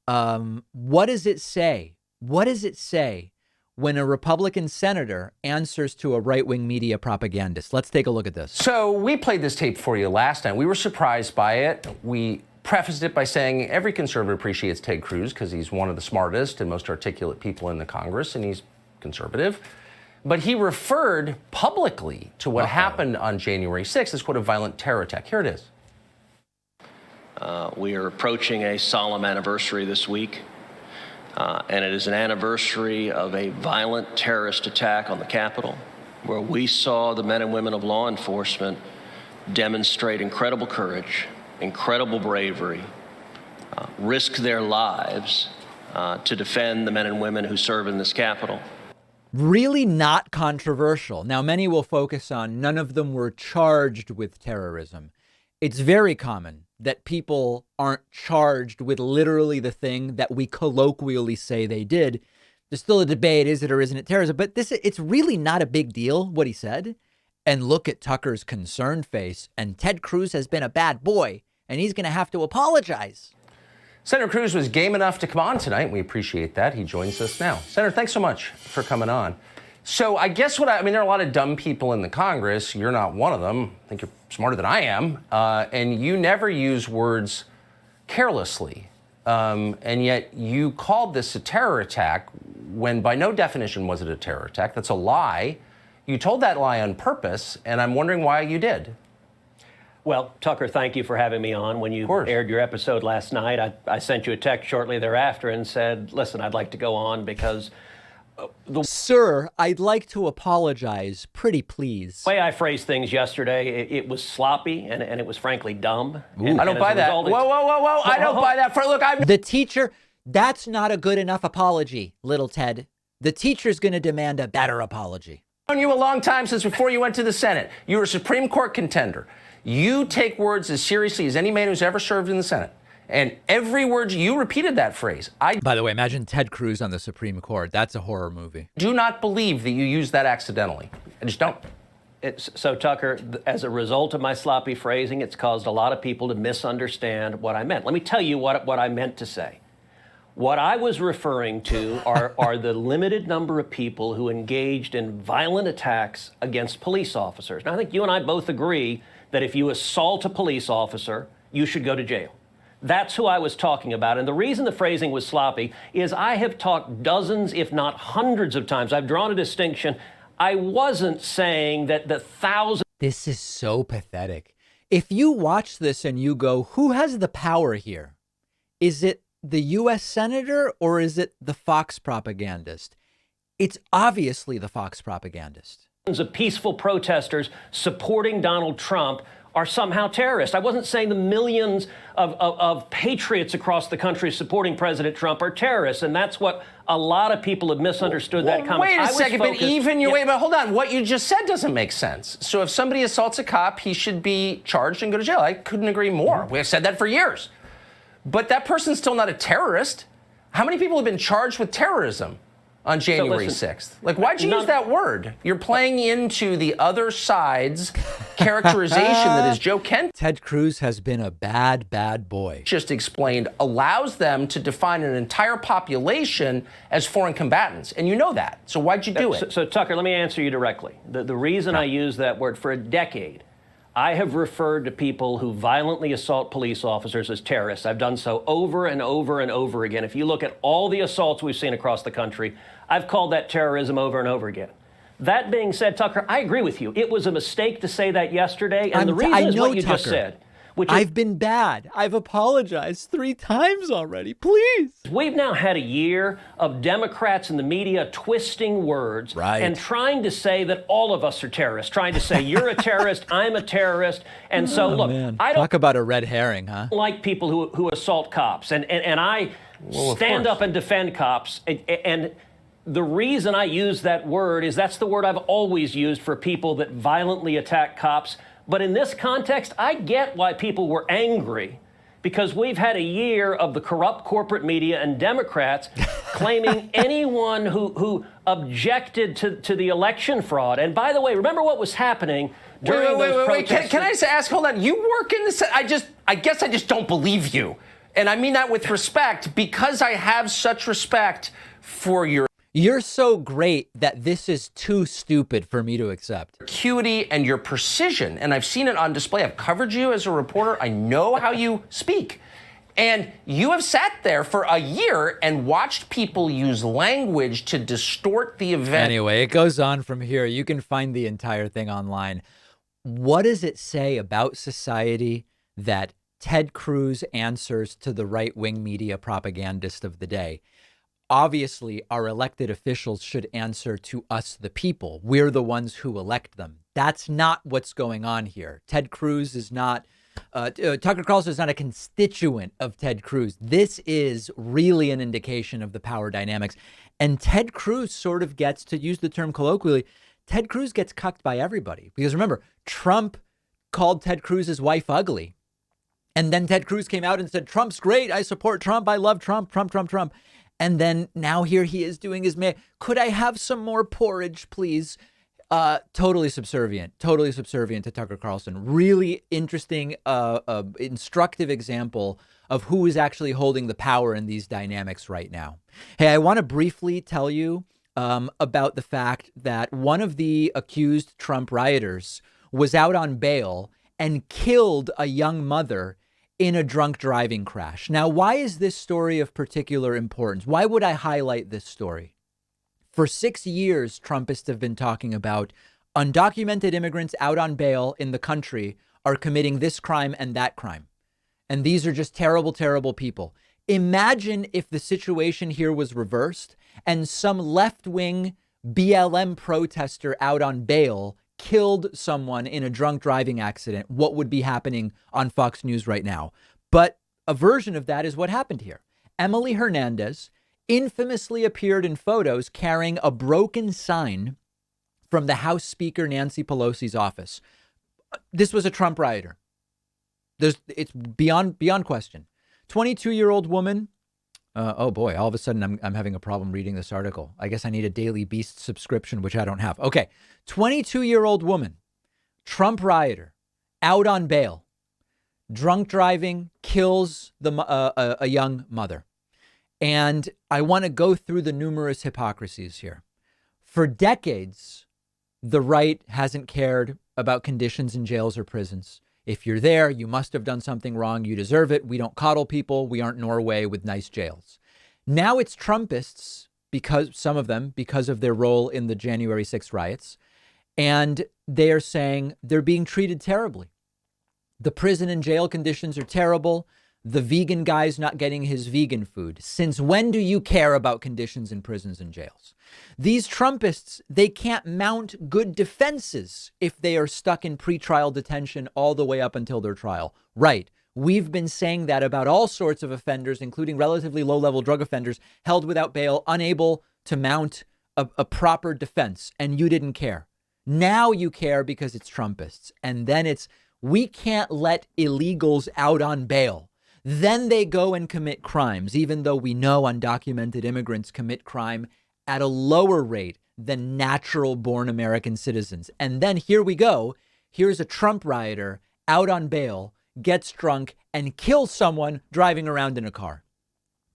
What does it say? What does it say when a Republican senator answers to a right-wing media propagandist? Let's take a look at this. So we played this tape for you last time. We were surprised by it. We prefaced it by saying every conservative appreciates Ted Cruz because he's one of the smartest and most articulate people in the Congress, and he's conservative. But he referred publicly to what happened on January 6th as, quote, a violent terror attack. Here it is. We are approaching a solemn anniversary this week. And it is an anniversary of a violent terrorist attack on the Capitol, where we saw the men and women of law enforcement demonstrate incredible courage, incredible bravery, risk their lives to defend the men and women who serve in this Capitol. Really not controversial. Now, many will focus on none of them were charged with terrorism. It's very common that people aren't charged with literally the thing that we colloquially say they did. There's still a debate, is it or isn't it terrorism? But it's really not a big deal, what he said. And look at Tucker's concerned face. And Ted Cruz has been a bad boy, and he's going to have to apologize. Senator Cruz was game enough to come on tonight. We appreciate that. He joins us now. Senator, thanks so much for coming on. So I guess there are a lot of dumb people in the Congress. You're not one of them. I think you're smarter than I am, and you never use words carelessly. And yet you called this a terror attack when by no definition was it a terror attack. That's a lie. You told that lie on purpose, and I'm wondering why you did. Well, Tucker, thank you for having me on. When you aired your episode last night, I sent you a text shortly thereafter and said, listen, I'd like to go on because Sir, I'd like to apologize, pretty please. The way I phrased things yesterday, it was sloppy and it was frankly dumb. I don't buy that. Whoa. I don't buy that. Look, The teacher, that's not a good enough apology, little Ted. The teacher's going to demand a better apology. I've known you a long time, since before you went to the Senate. You were a Supreme Court contender. You take words as seriously as any man who's ever served in the Senate. And every word you repeated that phrase. By the way, imagine Ted Cruz on the Supreme Court. That's a horror movie. Do not believe that you used that accidentally. I just don't. So, Tucker, as a result of my sloppy phrasing, it's caused a lot of people to misunderstand what I meant. Let me tell you what I meant to say. What I was referring to are the limited number of people who engaged in violent attacks against police officers. Now, I think you and I both agree that if you assault a police officer, you should go to jail. That's who I was talking about. And the reason the phrasing was sloppy is I have talked dozens, if not hundreds of times. I've drawn a distinction. I wasn't saying that the thousands. This is so pathetic. If you watch this and you go, who has the power here? Is it the U.S. Senator or is it the Fox propagandist? It's obviously the Fox propagandist. Of peaceful protesters supporting Donald Trump are somehow terrorists. I wasn't saying the millions of patriots across the country supporting President Trump are terrorists, and that's what a lot of people have misunderstood that comment. Wait a second, but hold on. What you just said doesn't make sense. So if somebody assaults a cop, he should be charged and go to jail. I couldn't agree more. We have said that for years. But that person's still not a terrorist. How many people have been charged with terrorism on January 6th? Like, why'd you use that word? You're playing into the other side's characterization that is Joe Kent. Ted Cruz has been a bad, bad boy. Just explained, allows them to define an entire population as foreign combatants. And you know that. So why'd you do it? So Tucker, let me answer you directly. The reason I use that word for a decade, I have referred to people who violently assault police officers as terrorists. I've done so over and over and over again. If you look at all the assaults we've seen across the country, I've called that terrorism over and over again. That being said, Tucker, I agree with you. It was a mistake to say that yesterday, and the reason is what you just said. I've been bad. I've apologized 3 times already. Please. We've now had a year of Democrats in the media twisting words and trying to say that all of us are terrorists, trying to say you're a terrorist, I'm a terrorist. And so, look, man. I don't talk about a red herring, huh? like people who assault cops. And I stand up and defend cops. And the reason I use that word is that's the word I've always used for people that violently attack cops. But in this context, I get why people were angry, because we've had a year of the corrupt corporate media and Democrats claiming anyone who objected to the election fraud. And by the way, remember what was happening during those protests? Can I just ask, hold on, you work in the I guess I just don't believe you. And I mean that with respect, because I have such respect for your You're so great that this is too stupid for me to accept. Acuity and your precision, and I've seen it on display. I've covered you as a reporter. I know how you speak. And you have sat there for a year and watched people use language to distort the event. Anyway, it goes on from here. You can find the entire thing online. What does it say about society that Ted Cruz answers to the right-wing media propagandist of the day? Obviously, our elected officials should answer to us, the people. We're the ones who elect them. That's not what's going on here. Ted Cruz is not, Tucker Carlson is not a constituent of Ted Cruz. This is really an indication of the power dynamics. And Ted Cruz sort of gets, to use the term colloquially, Ted Cruz gets cucked by everybody. Because remember, Trump called Ted Cruz's wife ugly. And then Ted Cruz came out and said, Trump's great. I support Trump. I love Trump, Trump. And then now here he is doing his could I have some more porridge, please? Totally subservient to Tucker Carlson. Really interesting, instructive example of who is actually holding the power in these dynamics right now. Hey, I want to briefly tell you about the fact that one of the accused Trump rioters was out on bail and killed a young mother in a drunk driving crash. Now, why is this story of particular importance? Why would I highlight this story? For 6 years, Trumpists have been talking about undocumented immigrants out on bail in the country are committing this crime and that crime. And these are just terrible, terrible people. Imagine if the situation here was reversed and some left-wing BLM protester out on bail killed someone in a drunk driving accident. What would be happening on Fox News right now? But a version of that is what happened here. Emily Hernandez infamously appeared in photos carrying a broken sign from the House Speaker Nancy Pelosi's office. This was a Trump rioter. It's beyond question. 22-year-old woman. Oh boy, all of a sudden I'm having a problem reading this article. I guess I need a Daily Beast subscription, which I don't have. Okay, 22-year-old woman, Trump rioter, out on bail, drunk driving, kills a young mother. And I want to go through the numerous hypocrisies here. For decades, the right hasn't cared about conditions in jails or prisons. If you're there, you must have done something wrong. You deserve it. We don't coddle people. We aren't Norway with nice jails. Now it's Trumpists, because some of them, because of their role in the January 6th riots, and they are saying they're being treated terribly. The prison and jail conditions are terrible. The vegan guy's not getting his vegan food. Since when do you care about conditions in prisons and jails? These Trumpists, they can't mount good defenses if they are stuck in pretrial detention all the way up until their trial. Right. We've been saying that about all sorts of offenders, including relatively low-level drug offenders held without bail, unable to mount a proper defense. And you didn't care. Now you care because it's Trumpists. And then it's, we can't let illegals out on bail. Then they go and commit crimes, even though we know undocumented immigrants commit crime at a lower rate than natural born American citizens. And then here we go. Here's a Trump rioter out on bail, gets drunk and kills someone driving around in a car.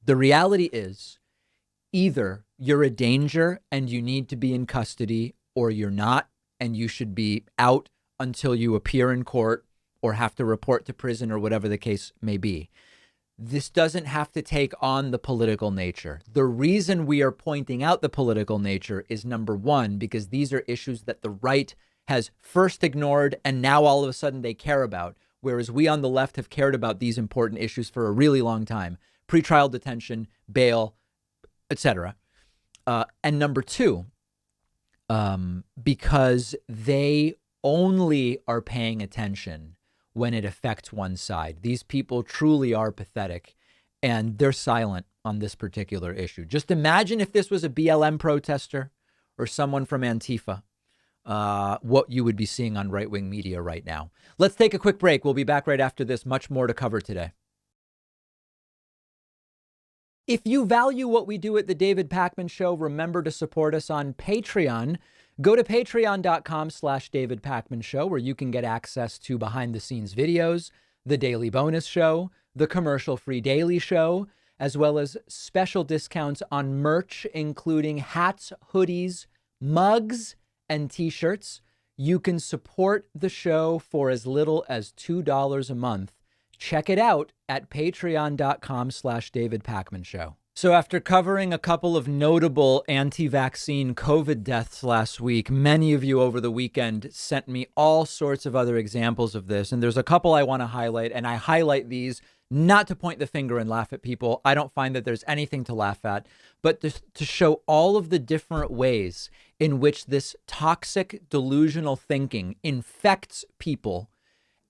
The reality is either you're a danger and you need to be in custody, or you're not and you should be out until you appear in court or have to report to prison or whatever the case may be. This doesn't have to take on the political nature. The reason we are pointing out the political nature is, number one, because these are issues that the right has first ignored and now all of a sudden they care about, whereas we on the left have cared about these important issues for a really long time. Pretrial detention, bail, etc. And number two, because they only are paying attention when it affects one side. These people truly are pathetic, and they're silent on this particular issue. Just imagine if this was a BLM protester or someone from Antifa, what you would be seeing on right-wing media right now. Let's take a quick break. We'll be back right after this. Much more to cover today. If you value what we do at the David Pakman Show, remember to support us on Patreon. Go to patreon.com/David Pakman Show, where you can get access to behind the scenes videos, the daily bonus show, the commercial free daily show, as well as special discounts on merch, including hats, hoodies, mugs, and t-shirts. You can support the show for as little as $2 a month. Check it out at patreon.com/David Pakman Show. So after covering a couple of notable anti-vaccine COVID deaths last week, many of you over the weekend sent me all sorts of other examples of this. And there's a couple I want to highlight, and I highlight these not to point the finger and laugh at people. I don't find that there's anything to laugh at, but to show all of the different ways in which this toxic, delusional thinking infects people,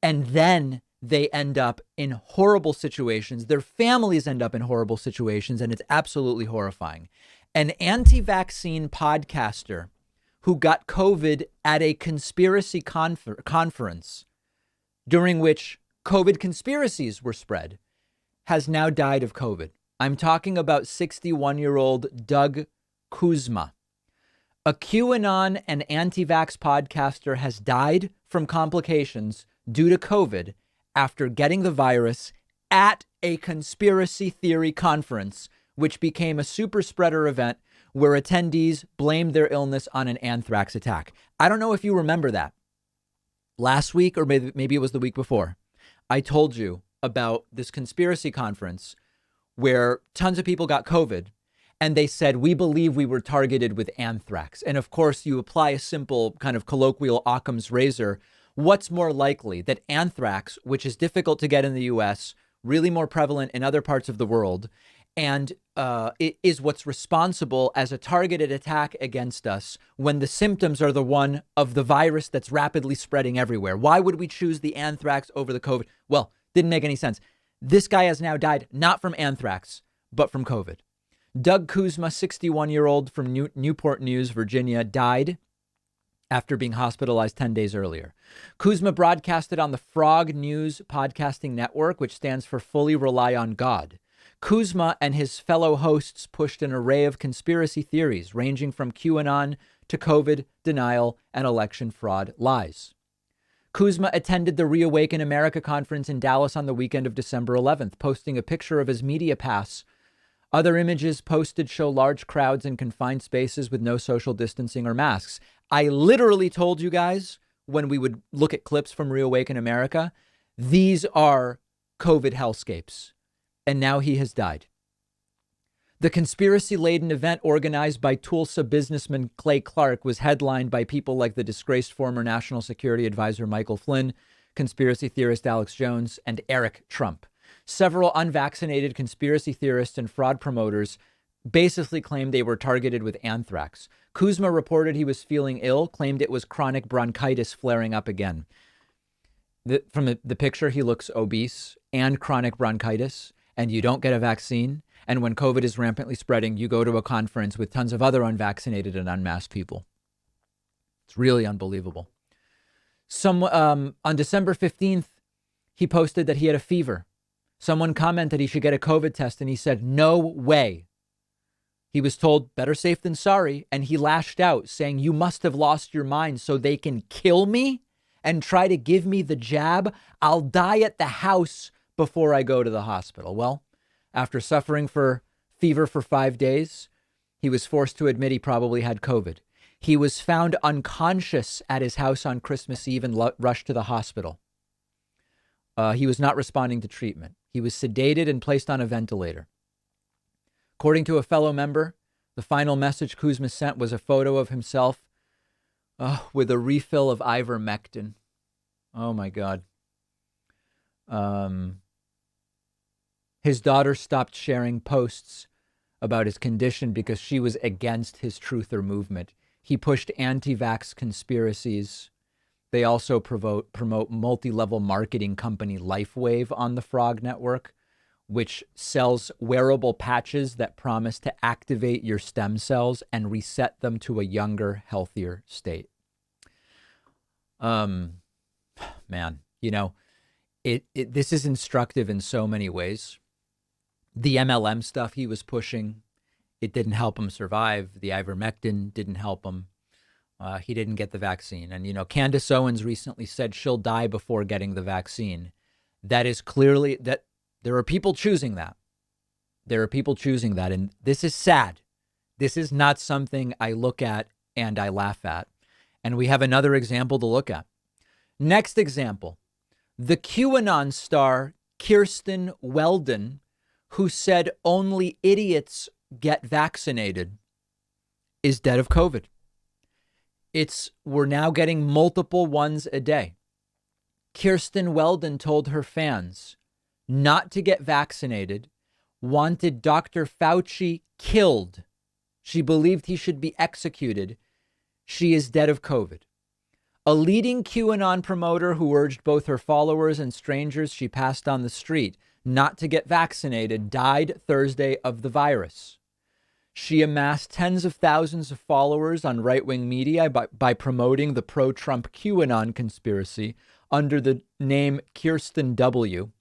and then they end up in horrible situations. Their families end up in horrible situations, and it's absolutely horrifying. An anti-vaccine podcaster who got COVID at a conspiracy conference during which COVID conspiracies were spread has now died of COVID. I'm talking about 61-year-old Doug Kuzma. A QAnon and anti-vax podcaster has died from complications due to COVID after getting the virus at a conspiracy theory conference, which became a super spreader event where attendees blamed their illness on an anthrax attack. I don't know if you remember that. last week, or maybe it was the week before, I told you about this conspiracy conference where tons of people got COVID and they said, we believe we were targeted with anthrax. And of course, you apply a simple kind of colloquial Occam's razor. What's more likely, that anthrax, which is difficult to get in the US, really more prevalent in other parts of the world, and it is what's responsible as a targeted attack against us when the symptoms are the one of the virus that's rapidly spreading everywhere? Why would we choose the anthrax over the COVID? Well, didn't make any sense. This guy has now died, not from anthrax, but from COVID. Doug Kuzma, 61-year-old from Newport News, Virginia, died after being hospitalized 10 days earlier. Kuzma broadcasted on the Frog News podcasting network, which stands for Fully Rely on God. Kuzma and his fellow hosts pushed an array of conspiracy theories, ranging from QAnon to COVID denial and election fraud lies. Kuzma attended the Reawaken America conference in Dallas on the weekend of December 11th, posting a picture of his media pass. Other images posted show large crowds in confined spaces with no social distancing or masks. I literally told you guys when we would look at clips from Reawaken America, these are COVID hellscapes. And now he has died. The conspiracy-laden event organized by Tulsa businessman Clay Clark was headlined by people like the disgraced former National Security Advisor Michael Flynn, conspiracy theorist Alex Jones, and Eric Trump. Several unvaccinated conspiracy theorists and fraud promoters basically claimed they were targeted with anthrax. Kuzma reported he was feeling ill, claimed it was chronic bronchitis flaring up again. From the picture, he looks obese and chronic bronchitis, and you don't get a vaccine. And when COVID is rampantly spreading, you go to a conference with tons of other unvaccinated and unmasked people. It's really unbelievable. On December 15th, he posted that he had a fever. Someone commented he should get a COVID test, and he said, no way. He was told better safe than sorry, and he lashed out saying, you must have lost your mind so they can kill me and try to give me the jab. I'll die at the house before I go to the hospital. Well, after suffering for fever for 5 days, he was forced to admit he probably had COVID. He was found unconscious at his house on Christmas Eve and rushed to the hospital. He was not responding to treatment. He was sedated and placed on a ventilator. According to a fellow member, the final message Kuzma sent was a photo of himself with a refill of ivermectin. Oh, my God. His daughter stopped sharing posts about his condition because she was against his truther movement. He pushed anti-vax conspiracies. They also promote multi-level marketing company LifeWave on the Frog Network, which sells wearable patches that promise to activate your stem cells and reset them to a younger, healthier state. Man, you know, this is instructive in so many ways. The MLM stuff he was pushing, it didn't help him survive. The ivermectin didn't help him. He didn't get the vaccine. And, you know, Candace Owens recently said she'll die before getting the vaccine. That is clearly that there are people choosing that. There are people choosing that. And this is sad. This is not something I look at and I laugh at. And we have another example to look at. Next example, the QAnon star Kirsten Weldon, who said only idiots get vaccinated, is dead of COVID. We're now getting multiple ones a day. Kirsten Weldon told her fans not to get vaccinated, wanted Dr. Fauci killed. She believed he should be executed. She is dead of COVID. A leading QAnon promoter who urged both her followers and strangers she passed on the street not to get vaccinated died Thursday of the virus. She amassed tens of thousands of followers on right-wing media by promoting the pro-Trump QAnon conspiracy under the name Kirsten W.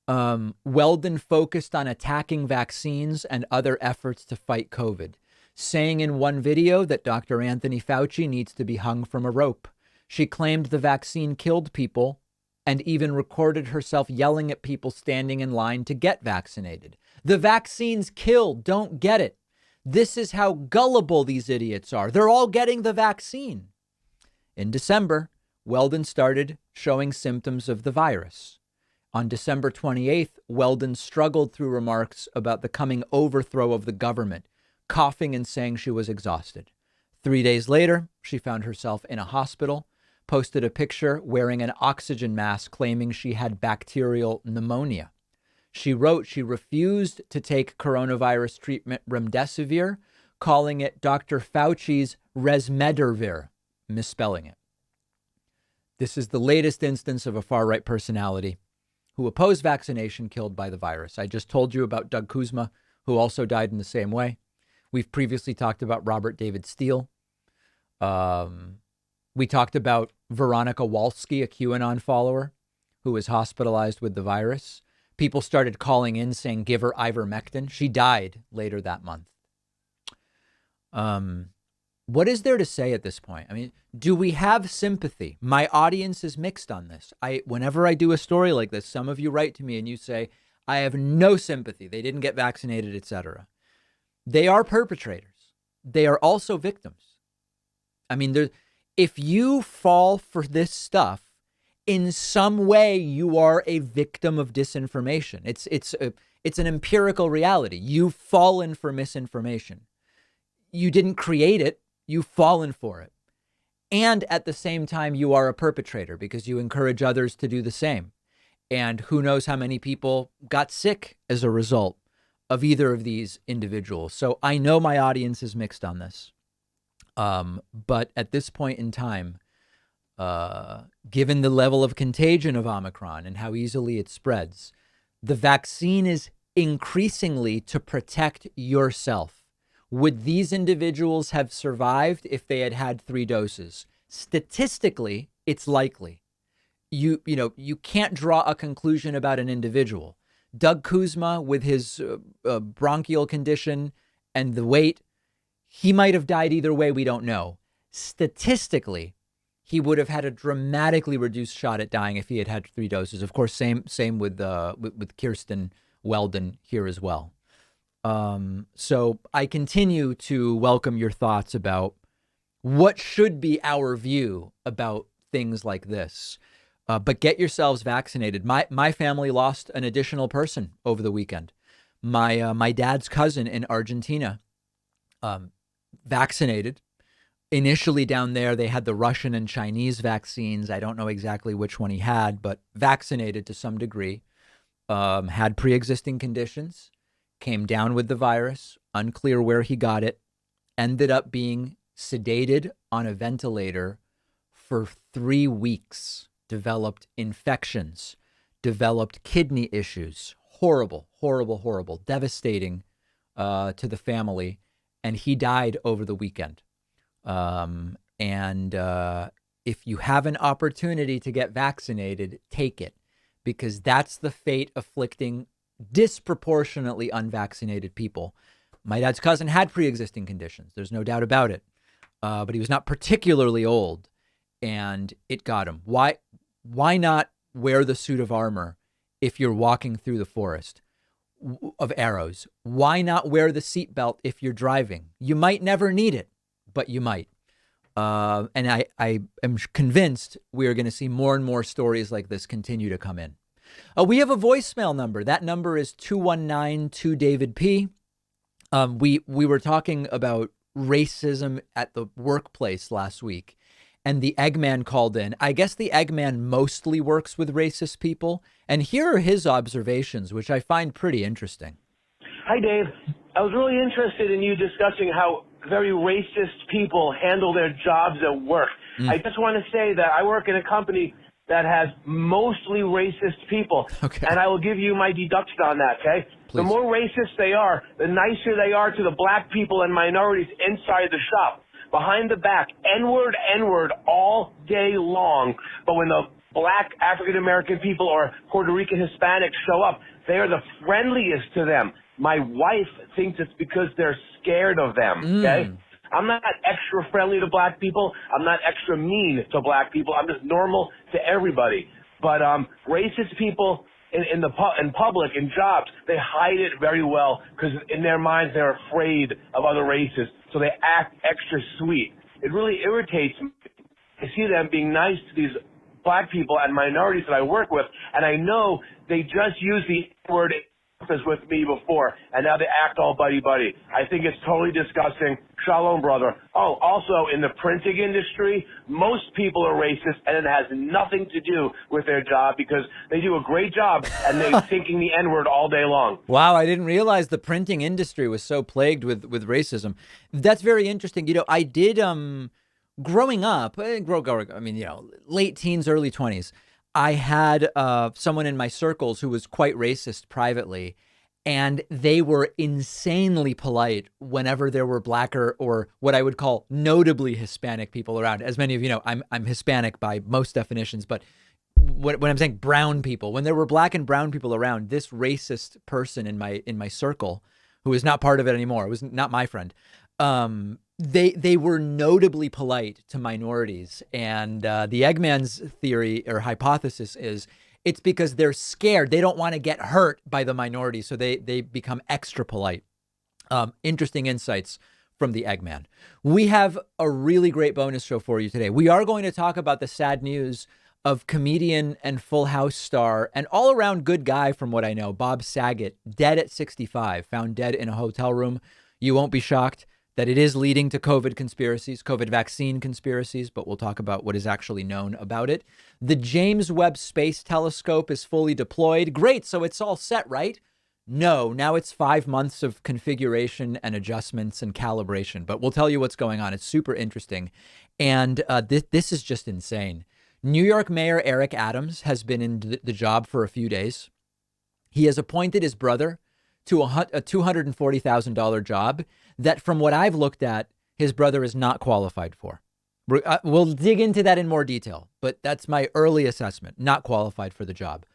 Weldon focused on attacking vaccines and other efforts to fight COVID, saying in one video that Dr. Anthony Fauci needs to be hung from a rope. She claimed the vaccine killed people and even recorded herself yelling at people standing in line to get vaccinated. The vaccines kill, don't get it. This is how gullible these idiots are. They're all getting the vaccine. In December, Weldon started showing symptoms of the virus. On December 28th, Weldon struggled through remarks about the coming overthrow of the government, coughing and saying she was exhausted. 3 days later, she found herself in a hospital, posted a picture wearing an oxygen mask, claiming she had bacterial pneumonia. She wrote she refused to take coronavirus treatment remdesivir, calling it Dr. Fauci's Resmedivir, misspelling it. This is the latest instance of a far-right personality who opposed vaccination killed by the virus. I just told you about Doug Kuzma, who also died in the same way. We've previously talked about Robert David Steele. We talked about Veronica Walsky, a QAnon follower who was hospitalized with the virus. People started calling in saying, give her ivermectin. She died later that month. What is there to say at this point? I mean, do we have sympathy? My audience is mixed on this. Whenever I do a story like this, some of you write to me and you say, I have no sympathy. They didn't get vaccinated, etc. They are perpetrators. They are also victims. I mean, if you fall for this stuff, in some way, you are a victim of disinformation. It's an empirical reality. You've fallen for misinformation. You didn't create it. You've fallen for it. And at the same time, you are a perpetrator because you encourage others to do the same. And who knows how many people got sick as a result of either of these individuals. So I know my audience is mixed on this. But at this point in time, given the level of contagion of Omicron and how easily it spreads, the vaccine is increasingly to protect yourself. Would these individuals have survived if they had had 3 doses? Statistically, it's likely. You can't draw a conclusion about an individual. Doug Kuzma, with his bronchial condition and the weight, he might have died either way. We don't know. Statistically, he would have had a dramatically reduced shot at dying if he had had 3 doses. Of course, same with Kirsten Weldon here as well. So I continue to welcome your thoughts about what should be our view about things like this. But get yourselves vaccinated. My family lost an additional person over the weekend. My dad's cousin in Argentina, vaccinated. Initially down there, they had the Russian and Chinese vaccines. I don't know exactly which one he had, but vaccinated to some degree, had pre-existing conditions, came down with the virus, unclear where he got it, ended up being sedated on a ventilator for 3 weeks, developed infections, developed kidney issues. Horrible, horrible, horrible, devastating to the family. And he died over the weekend. If you have an opportunity to get vaccinated, take it, because that's the fate afflicting disproportionately unvaccinated people. My dad's cousin had pre-existing conditions. There's no doubt about it. But he was not particularly old, and it got him. Why not wear the suit of armor if you're walking through the forest of arrows? Why not wear the seatbelt if you're driving? You might never need it, but you might. And I am convinced we are going to see more and more stories like this continue to come in. We have a voicemail number. That number is 219-2-DAVID-P. We were talking about racism at the workplace last week, and the Eggman called in. I guess the Eggman mostly works with racist people, and here are his observations, which I find pretty interesting. Hi, Dave. I was really interested in you discussing how very racist people handle their jobs at work. I just want to say that I work in a company that has mostly racist people, and I will give you my deduction on that, okay? Please. The more racist they are, the nicer they are to the black people and minorities inside the shop. Behind the back, N-word all day long. But when the black African-American people or Puerto Rican Hispanics show up, they are the friendliest to them. My wife thinks it's because they're scared of them, okay? I'm not extra friendly to black people. I'm not extra mean to black people. I'm just normal to everybody. But racist people in public, in jobs, they hide it very well because in their minds they're afraid of other races, so they act extra sweet. It really irritates me I see them being nice to these black people and minorities that I work with, and I know they just used the word with me before, and now they act all buddy-buddy. I think it's totally disgusting. Shalom, brother. Oh, also, in the printing industry, most people are racist, and it has nothing to do with their job because they do a great job, and they're thinking the N-word all day long. Wow, I didn't realize the printing industry was so plagued with racism. That's very interesting. You know, I did, growing up, late teens, early 20s, I had someone in my circles who was quite racist privately, and they were insanely polite whenever there were black or what I would call notably Hispanic people around. As many of you know, I'm Hispanic by most definitions, but when I'm saying brown people, when there were black and brown people around, this racist person in my circle, who is not part of it anymore, was not my friend. They were notably polite to minorities. And the Eggman's theory or hypothesis is it's because they're scared. They don't want to get hurt by the minority. So they become extra polite. Interesting insights from the Eggman. We have a really great bonus show for you today. We are going to talk about the sad news of comedian and Full House star and all around good guy, from what I know, Bob Saget, dead at 65, found dead in a hotel room. You won't be shocked that it is leading to COVID conspiracies, COVID vaccine conspiracies, but we'll talk about what is actually known about it. The James Webb Space Telescope is fully deployed. Great, so it's all set, right? No, now it's 5 months of configuration and adjustments and calibration, but we'll tell you what's going on. It's super interesting. And this is just insane. New York Mayor Eric Adams has been in the job for a few days. He has appointed his brother to a $240,000 job that, from what I've looked at, his brother is not qualified for. We'll dig into that in more detail, but that's my early assessment. Not qualified for the job.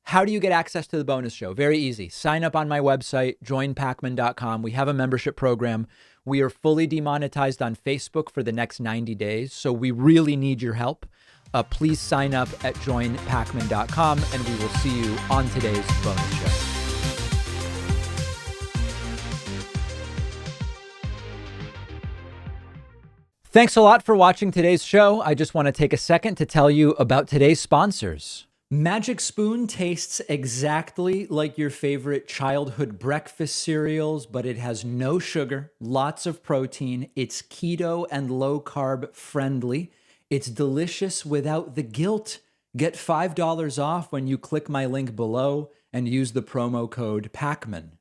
How do you get access to the bonus show? Very easy. Sign up on my website, joinpacman.com. We have a membership program. We are fully demonetized on Facebook for the next 90 days, so we really need your help. Please sign up at joinpacman.com, and we will see you on today's bonus show. Thanks a lot for watching today's show. I just want to take a second to tell you about today's sponsors. Magic Spoon tastes exactly like your favorite childhood breakfast cereals, but it has no sugar, lots of protein. It's keto and low carb friendly. It's delicious without the guilt. Get $5 off when you click my link below and use the promo code PACMAN.